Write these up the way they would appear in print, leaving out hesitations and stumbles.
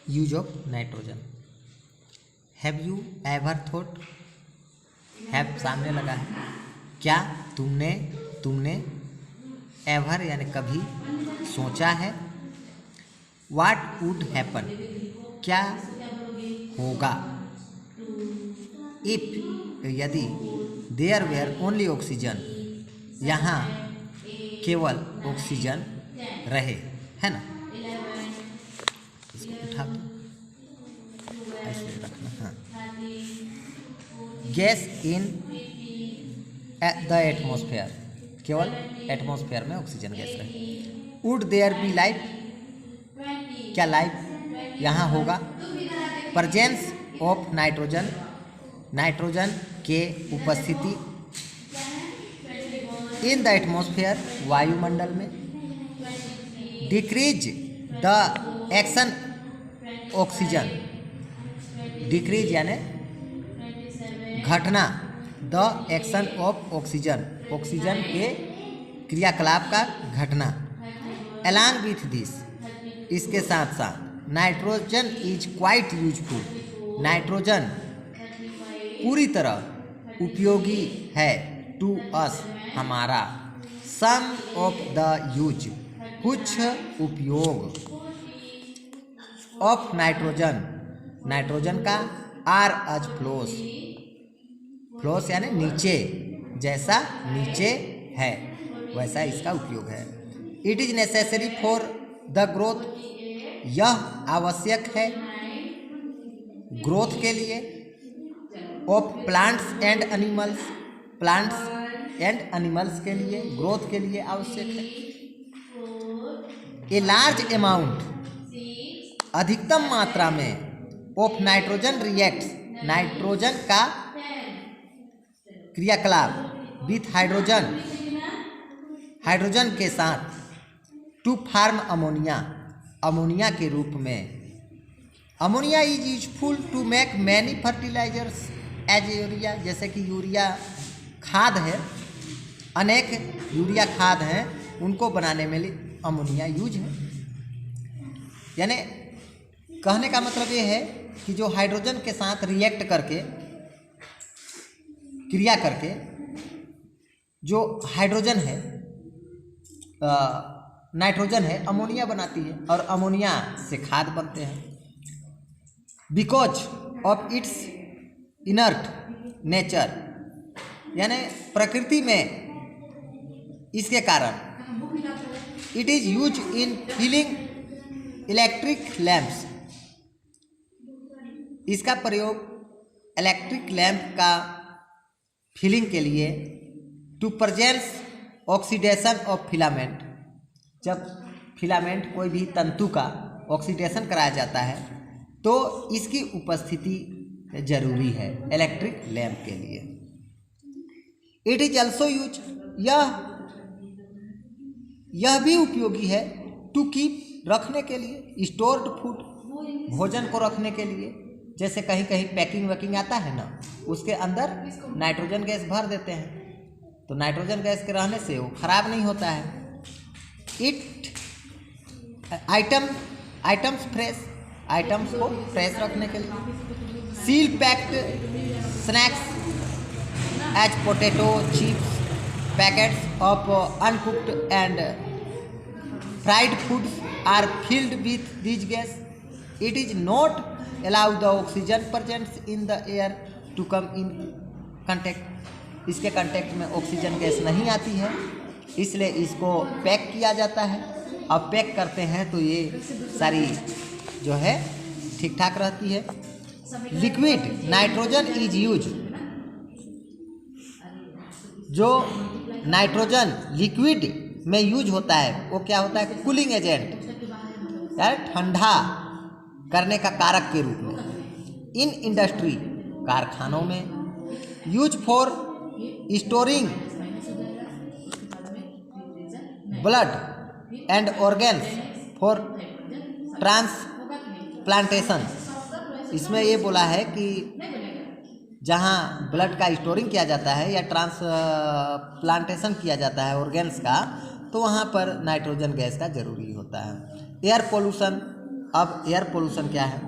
Use of nitrogen. Have you ever thought, have सामने लगा है, क्या तुमने एवर यानी कभी सोचा है। व्हाट वुड हैपन, क्या होगा। इफ यदि, देयर वेयर ओनली ऑक्सीजन, यहाँ केवल ऑक्सीजन रहे, है ना। इसको उठा दो, ऐसे रखना। हाँ, गैस इन द एटमॉस्फेयर, केवल एटमॉस्फेयर में ऑक्सीजन गैस रहे। वुड देयर बी लाइफ, क्या लाइफ यहाँ होगा। प्रेजेंस ऑफ नाइट्रोजन, नाइट्रोजन के उपस्थिति। इन द एटमॉस्फेयर, वायुमंडल में। Decrease the action oxygen, decrease यानी घटना, the action of oxygen, oxygen के क्रियाकलाप का घटना। अलॉन्ग विथ दिस, इसके साथ साथ, nitrogen is quite useful, nitrogen पूरी तरह उपयोगी है। टू अस, हमारा। सम ऑफ द यूज, कुछ उपयोग। ऑफ नाइट्रोजन, नाइट्रोजन का। आर अज फ्लोस, फ्लोस यानी नीचे, जैसा नीचे है वैसा इसका उपयोग है। It is necessary for the growth, यह आवश्यक है ग्रोथ के लिए। Of plants and animals, plants and animals के लिए, ग्रोथ के लिए आवश्यक है। ए लार्ज अमाउंट, अधिकतम मात्रा में। ऑफ नाइट्रोजन रिएक्ट्स, नाइट्रोजन का क्रियाकलाप। विथ हाइड्रोजन, हाइड्रोजन के साथ। टू फार्म अमोनिया, अमोनिया के रूप में। Ammonia is useful to make many fertilisers as urea, जैसे कि यूरिया खाद है, अनेक यूरिया खाद हैं, उनको बनाने में अमोनिया यूज है। यानी कहने का मतलब ये है कि जो हाइड्रोजन के साथ रिएक्ट करके, क्रिया करके, जो हाइड्रोजन है, नाइट्रोजन है, अमोनिया बनाती है और अमोनिया से खाद बनते हैं। Because of its inert nature, यानी प्रकृति में इसके कारण। It is use in filling electric lamps, इसका प्रयोग इलेक्ट्रिक लैंप का फिलिंग के लिए। To presence oxidation of filament, जब फिलामेंट कोई भी तंतु का ऑक्सीडेशन कराया जाता है तो इसकी उपस्थिति जरूरी है इलेक्ट्रिक लैंप के लिए। इट इज ऑल्सो यूज, यह भी उपयोगी है। टू कीप, रखने के लिए। स्टोर्ड फूड, भोजन को रखने के लिए। जैसे कहीं कहीं पैकिंग वैकिंग आता है ना, उसके अंदर नाइट्रोजन गैस भर देते हैं, तो नाइट्रोजन गैस के रहने से वो खराब नहीं होता है। इट आइटम्स फ्रेश, आइटम्स को फ्रेश रखने के लिए। Seal packed snacks as potato chips, packets of uncooked and fried foods are filled with this gas. It is not allow the oxygen present in the air to come in contact, इसके contact में oxygen gas नहीं आती है, इसलिए इसको pack किया जाता है। अब पैक करते हैं तो ये सारी जो है ठीक ठाक रहती है। लिक्विड नाइट्रोजन इज यूज, जो नाइट्रोजन लिक्विड में यूज होता है वो क्या होता है, कूलिंग एजेंट, यानी ठंडा करने का कारक के रूप में। इन इंडस्ट्री, कारखानों में। Use for storing blood and organs for transplantation, इसमें ये बोला है कि जहाँ ब्लड का स्टोरिंग किया जाता है या ट्रांसप्लांटेशन किया जाता है ऑर्गन्स का, तो वहाँ पर नाइट्रोजन गैस का जरूरी होता है। एयर पोल्यूशन, अब एयर पोल्यूशन क्या है?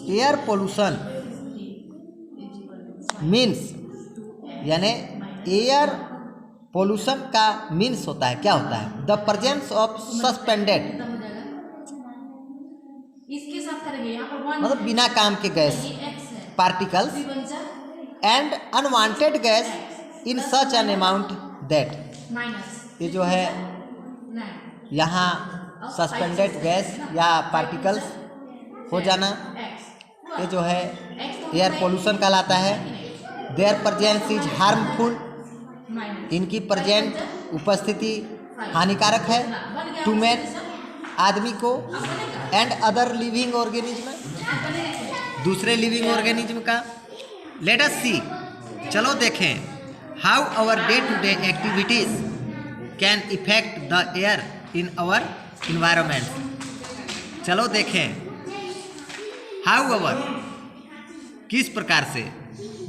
एयर पोल्यूशन मीन्स यानी एयर पोल्यूशन का मीन्स होता है, क्या होता है? द प्रेजेंस ऑफ सस्पेंडेड, इसके साथ करेंगे यहाँ पर मतलब बिना काम के gas, particles and unwanted gas in such an amount that, ये जो है यहाँ सस्पेंडेड गैस या पार्टिकल्स हो जाना, ये जो है एयर पोल्यूशन कहलाता है। देयर प्रेजेंस इज हार्मफुल, इनकी प्रेजेंट उपस्थिति हानिकारक है। टू मैन, आदमी को, एंड अदर लिविंग ऑर्गेनिज्म, दूसरे लिविंग ऑर्गेनिज्म का। लेट अस सी, चलो देखें how our day to day activities can affect the air in our environment. चलो देखें हाउ आवर, किस प्रकार से,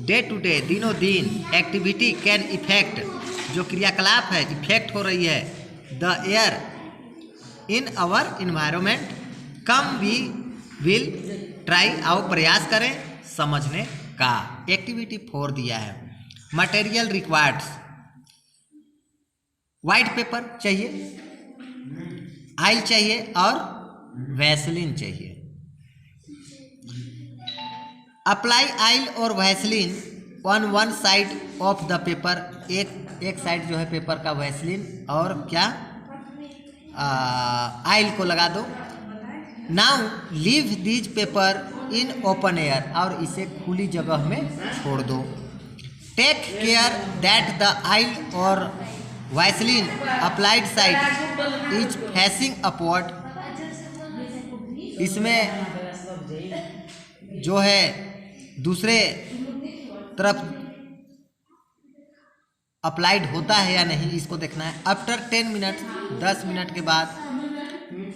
डे टू डे, दिनों दिन, एक्टिविटी कैन इफेक्ट, जो क्रियाकलाप है इफेक्ट हो रही है, the air in our environment. Come we will try, आओ प्रयास करें समझने का। एक्टिविटी 4 दिया है। मटेरियल रिक्वायर्ड्स, वाइट पेपर चाहिए, आयल चाहिए और वैसलीन चाहिए। अप्लाई आयल और Vaseline on one side of the paper, एक साइड जो है पेपर का वैसलीन और क्या आयल को लगा दो। Now leave these paper in open air, और इसे खुली जगह में छोड़ दो। Take care that the oil और Vaseline applied side is facing upward, इसमें जो है दूसरे तरफ अप्लाइड होता है या नहीं, इसको देखना है। आफ्टर 10 मिनट, 10 मिनट के बाद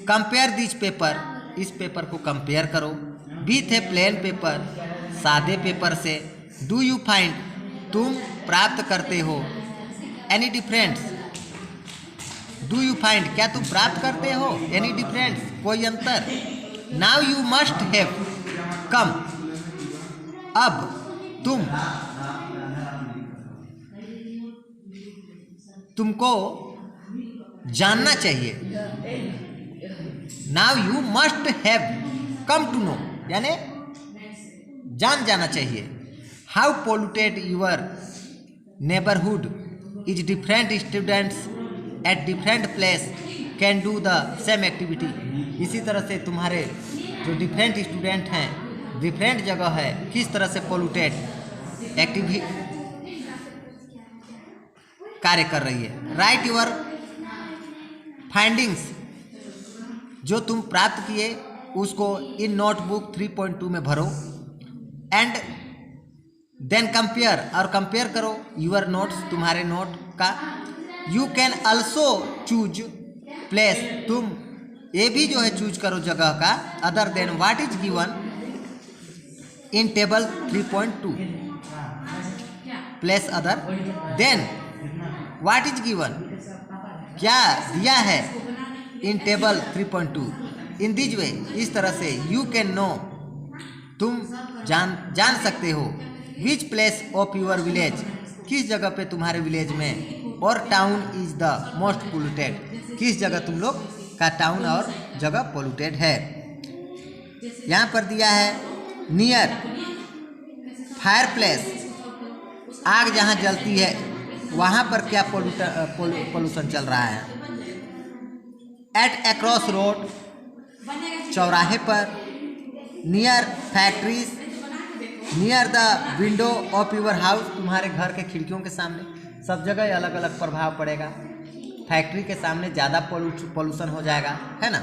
कंपेयर दिस पेपर, इस पेपर को कंपेयर करो विथ ए प्लेन पेपर, सादे पेपर से। डू यू फाइंड, तुम प्राप्त करते हो, any difference, do you find, क्या तुम प्राप्त करते हो, एनी डिफरेंस, कोई अंतर। Now you must have come, अब तुमको जानना चाहिए। Now you must have come to know, यानी जान जाना चाहिए। How polluted your neighbourhood is, different students at different place can do the same activity. इसी तरह से तुम्हारे जो डिफरेंट स्टूडेंट हैं, डिफरेंट जगह है, किस तरह से पोल्यूटेड एक्टिविटी कार्य कर रही है। राइट यूर फाइंडिंग्स, जो तुम प्राप्त किए उसको इन नोटबुक 3.2 में भरो। एंड देन कंपेयर, और कंपेयर करो यूर नोट्स, तुम्हारे नोट का। You can also choose place, तुम ये भी जो है चूज करो जगह का, other than what is given in table 3.2, place other than what is given, क्या दिया है इन टेबल 3.2। इन दिस वे, इस तरह से यू कैन नो, तुम जान सकते हो, which place of your village, किस जगह पे तुम्हारे विलेज में, और town is the most polluted, किस जगह तुम लोग का टाउन और जगह पोल्यूटेड है। यहाँ पर दिया है नियर फायर प्लेस, आग जहाँ जलती है वहाँ पर क्या पोल्यूशन चल रहा है। एट अक्रॉस रोड, चौराहे पर। Near factories, near the window of your house, तुम्हारे घर के खिड़कियों के सामने। सब जगह अलग अलग प्रभाव पड़ेगा। फैक्ट्री के सामने ज़्यादा पोल्यूशन हो जाएगा, है ना।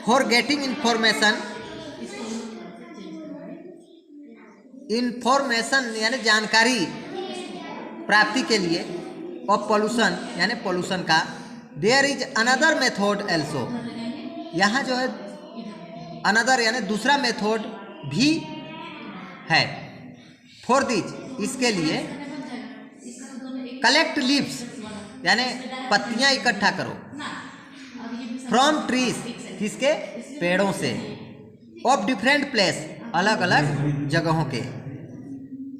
फॉर गेटिंग इंफॉर्मेशन, इंफॉर्मेशन यानी जानकारी प्राप्ति के लिए, ऑफ पोल्यूशन यानी पोल्यूशन का। There is another method also, यहाँ जो है अनदर यानी दूसरा मेथड भी है। फॉर दिस, इसके लिए। कलेक्ट लीव्स यानी पत्तियाँ इकट्ठा करो, फ्रॉम ट्रीज, किसके, पेड़ों से, ऑफ डिफरेंट प्लेस, अलग अलग जगहों के,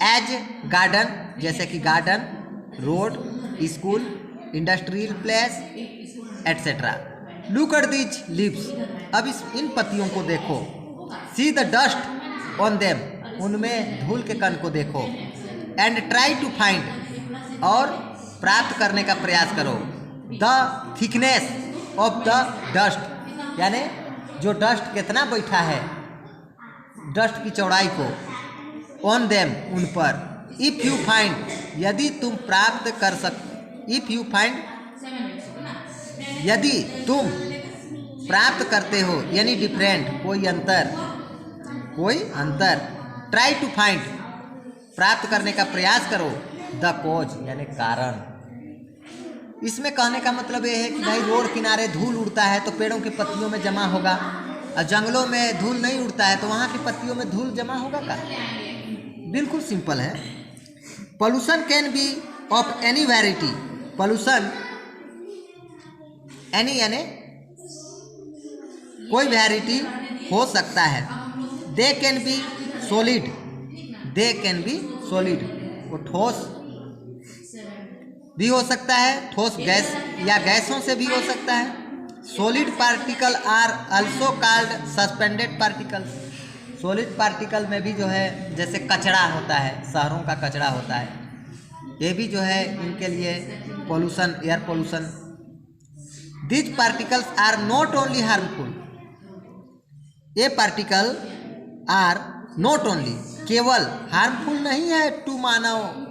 एज गार्डन, जैसे कि garden, road, school, industrial place etcetera. Look at these leaves, अब इन पत्तियों को देखो, see the dust on them, उनमें धूल के कण को देखो, एंड ट्राई टू फाइंड, और प्राप्त करने का प्रयास करो, the thickness of the dust, यानी जो डस्ट कितना बैठा है, डस्ट की चौड़ाई को, ऑन देम, उन पर, इफ़ यू फाइंड, यदि तुम प्राप्त कर इफ़ यू फाइंड, यदि तुम प्राप्त करते हो, यानी डिफरेंट, कोई अंतर, ट्राई टू फाइंड, प्राप्त करने का प्रयास करो, द कॉज, यानी कारण। इसमें कहने का मतलब ये है कि भाई रोड किनारे धूल उड़ता है तो पेड़ों की पत्तियों में जमा होगा, और जंगलों में धूल नहीं उड़ता है तो वहाँ की पत्तियों में धूल जमा होगा का? बिल्कुल सिंपल है। Pollution can be of any variety, pollution any यानी कोई वैरायटी हो सकता है, they can be solid, they can be solid, वो ठोस भी हो सकता है, ठोस गैस या गैसों से भी हो सकता है। Solid particle are also called suspended particles, solid particle में भी जो है जैसे कचरा होता है, शहरों का कचरा होता है, ये भी जो है इनके लिए pollution, air pollution. These particles are not only harmful, ये पार्टिकल आर नॉट ओनली, केवल हार्मफुल नहीं है टू मानव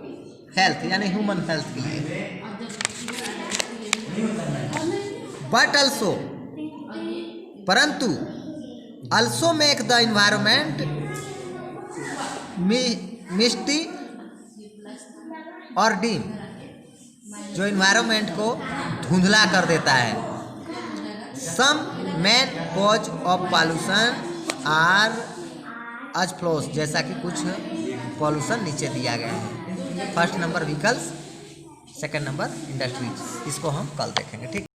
हेल्थ, यानी ह्यूमन हेल्थ के लिए, बट ऑल्सो, परंतु, also make the environment misty और डीम, जो इन्वायरमेंट को धुंधला कर देता है। Some main cause of pollution are as follows, जैसा कि कुछ पॉल्यूशन नीचे दिया गया है। First number vehicles, second number industries, इसको हम कल देखेंगे, ठीक।